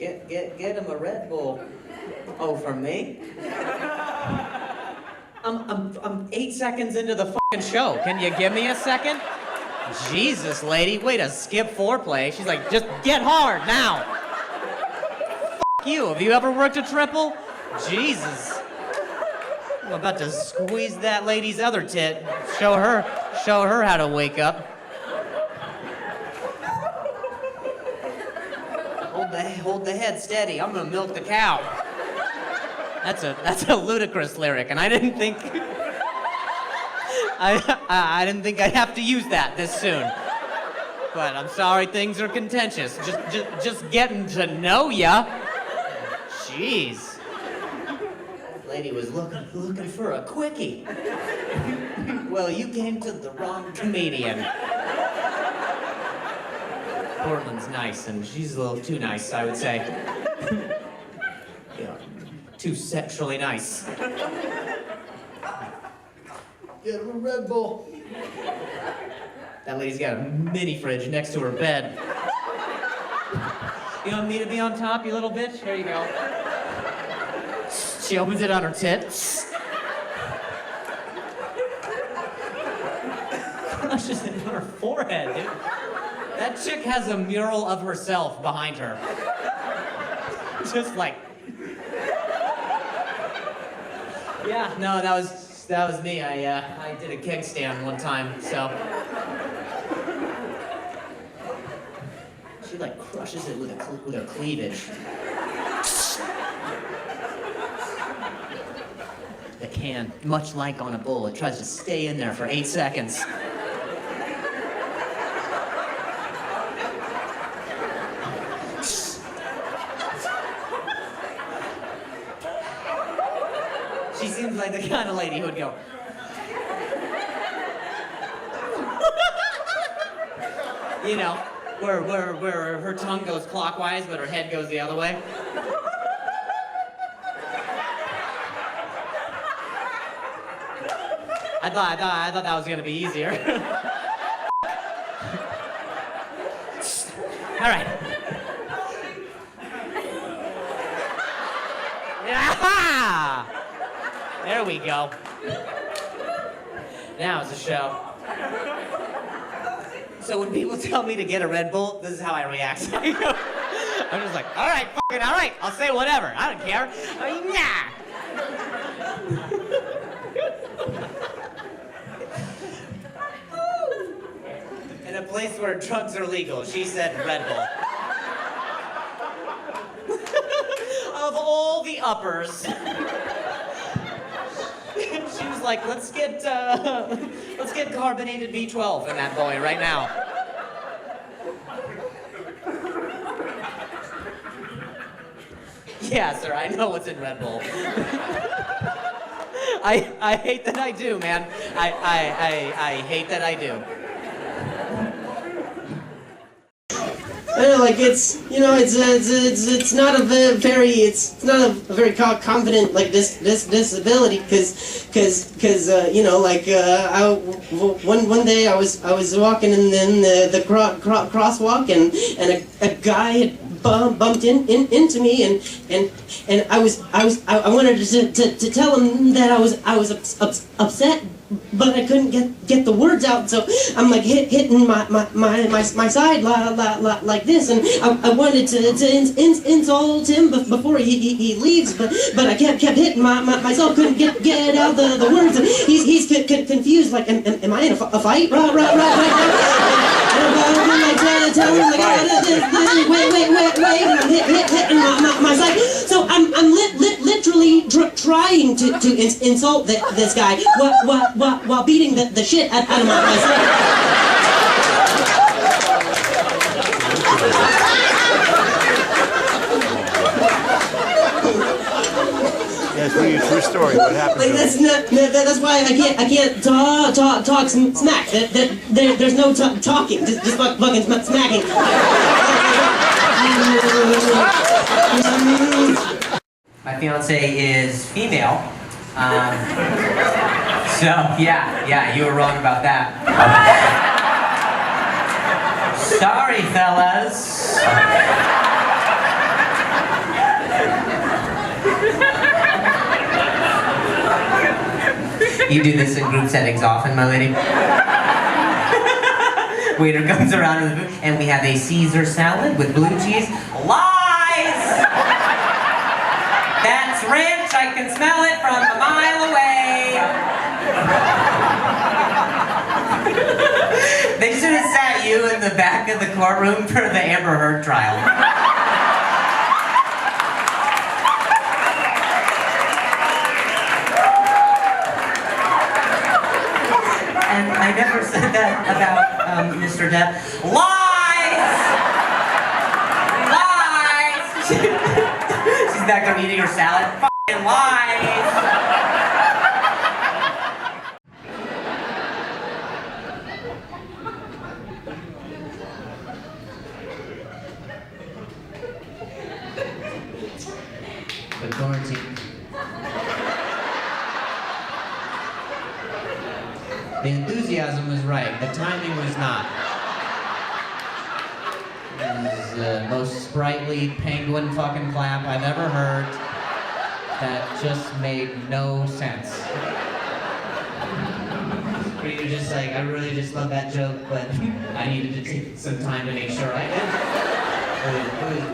Get him a Red Bull. Oh, from me? I'm 8 seconds into the fucking show. Can you give me a second? Jesus, lady, way to skip foreplay. She's like, just get hard now. Fuck you. Have you ever worked a triple? Jesus. I'm about to squeeze that lady's other tit. Show her how to wake up. Hold the head steady. I'm gonna milk the cow. That's a ludicrous lyric, and I didn't think I didn't think I'd have to use that this soon. But I'm sorry, things are contentious. Just getting to know ya. Jeez. That lady was looking for a quickie. Well, you came to the wrong comedian. Portland's nice, and she's a little too nice, I would say. Yeah, too sexually nice. Get her a Red Bull. That lady's got a mini fridge next to her bed. You want me to be on top, you little bitch? Here you go. She opens it on her tit. Crushes it on her forehead, dude. That chick has a mural of herself behind her. Just like... Yeah, no, that was me. I did a keg stand one time, so... She like crushes it with her cleavage. The can, much like on a bull, it tries to stay in there for 8 seconds. She seems like the kind of lady who would go. You know, where her tongue goes clockwise, but her head goes the other way. I thought that was gonna be easier. All right. Yeah! There we go. Now it's a show. So when people tell me to get a Red Bull, this is how I react. I'm just like, all right, fucking all right. I'll say whatever. I don't care. Nah. In a place where drugs are legal, she said Red Bull. Of all the uppers. She was like, let's get carbonated B12 in that boy right now. Yeah, sir, I know what's in Red Bull. I hate that I do, man. I hate that I do. Like it's not a very confident like disability because one day I was walking in the crosswalk and a guy had bumped into me and I wanted to tell him that I was upset, but I couldn't get the words out, so I'm like hitting my side like this, and I wanted to insult him before he leaves, but I kept hitting myself, couldn't get out the words, and he's confused, like, am I in a fight right now? I'm like trying to tell him, like, wait, and I'm hitting my side, so I'm literally trying to insult this guy while beating the shit out of my side. Yes, really a true story. What happened? Like that's why I can't talk smack. There's no talking. Just fucking smacking. My fiance is female. So yeah, you were wrong about that. Sorry, fellas. You do this in group settings often, my lady? Waiter comes around with the food, and we have a Caesar salad with blue cheese. Lies! That's ranch, I can smell it from a mile away. They should have sat you in the back of the courtroom for the Amber Heard trial. And I never said that about Mr. Depp. Lies! Lies! She's back there eating her salad. Fucking lies! The quarantine. The enthusiasm was right, the timing was not. It was the most sprightly penguin fucking clap I've ever heard. That just made no sense. Where you're just like, I really just love that joke, but I needed to take some time to make sure I did.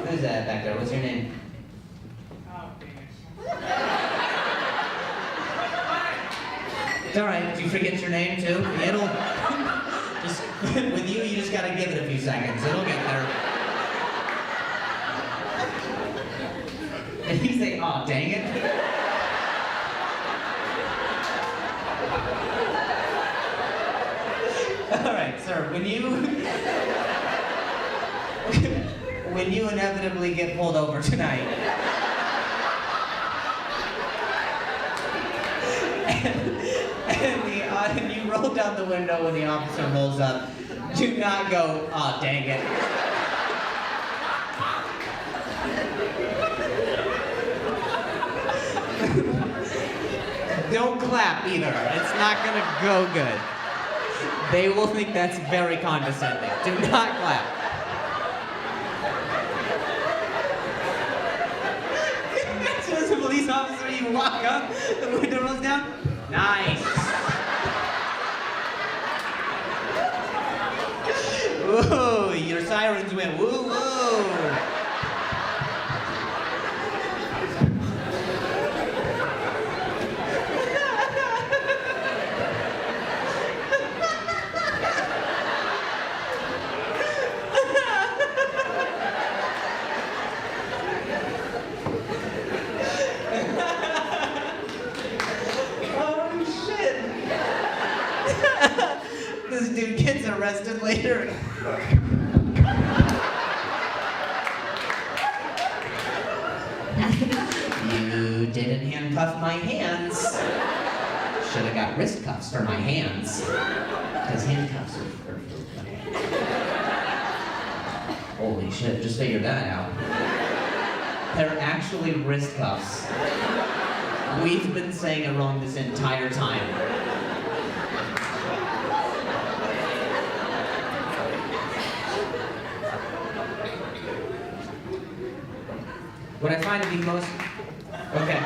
Who's that back there? What's your name? It's alright, did you forget your name too? It'll just with you just gotta give it a few seconds. It'll get better. And you say, aw, dang it. Alright, sir, when you inevitably get pulled over tonight, and you roll down the window when the officer rolls up, do not go, aw, dang it. Don't clap either. It's not gonna go good. They will think that's very condescending. Do not clap. As a police officer, you walk up, the window rolls down. Nice. Whoa, your sirens went woo woo. This dude gets arrested later. You didn't handcuff my hands. Should have got wrist cuffs for my hands. Because handcuffs are for my hands. Holy shit, just figured that out. They're actually wrist cuffs. We've been saying it wrong this entire time. What I find to be most... Okay.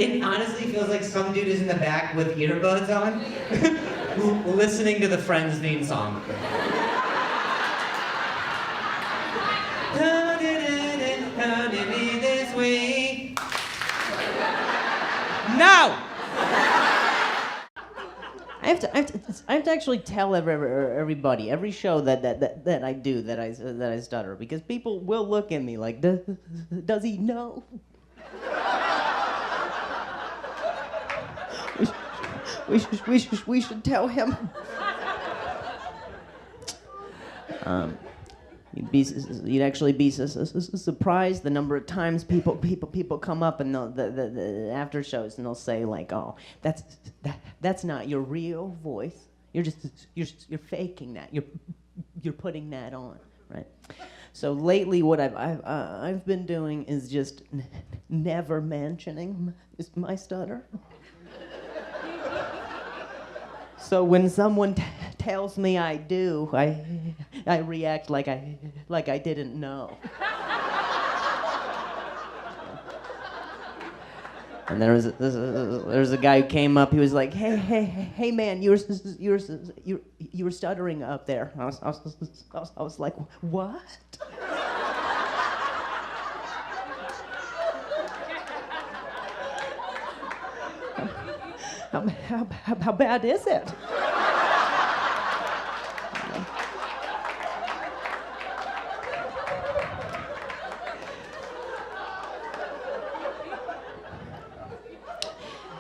It honestly feels like some dude is in the back with earbuds on, listening to the Friends theme song. This way. No! I have to actually tell everybody, every show that I do, that I stutter, because people will look at me like, does he know? We should tell him. You'd actually be surprised the number of times people come up and the after shows and they'll say like, oh, that's not your real voice. You're faking that. You're putting that on, right? So lately, what I've been doing is just never mentioning my stutter. So when someone tells me I do, I react like I didn't know. And there was a guy who came up. He was like, "Hey, man, you were stuttering up there." I was like, "What?" How bad is it?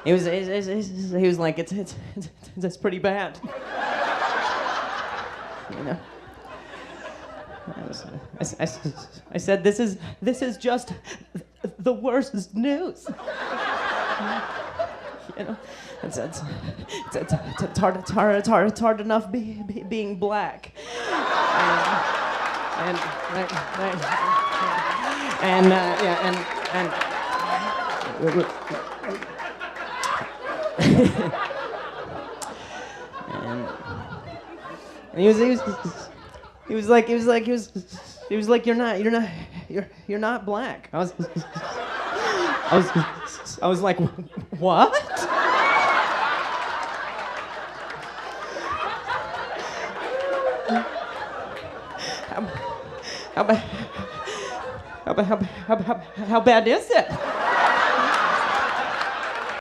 He was like, it's pretty bad. You know. I said, this is just the worst news. You know, it's hard enough being black. And he was like you're not black. I was like, what? How bad is it?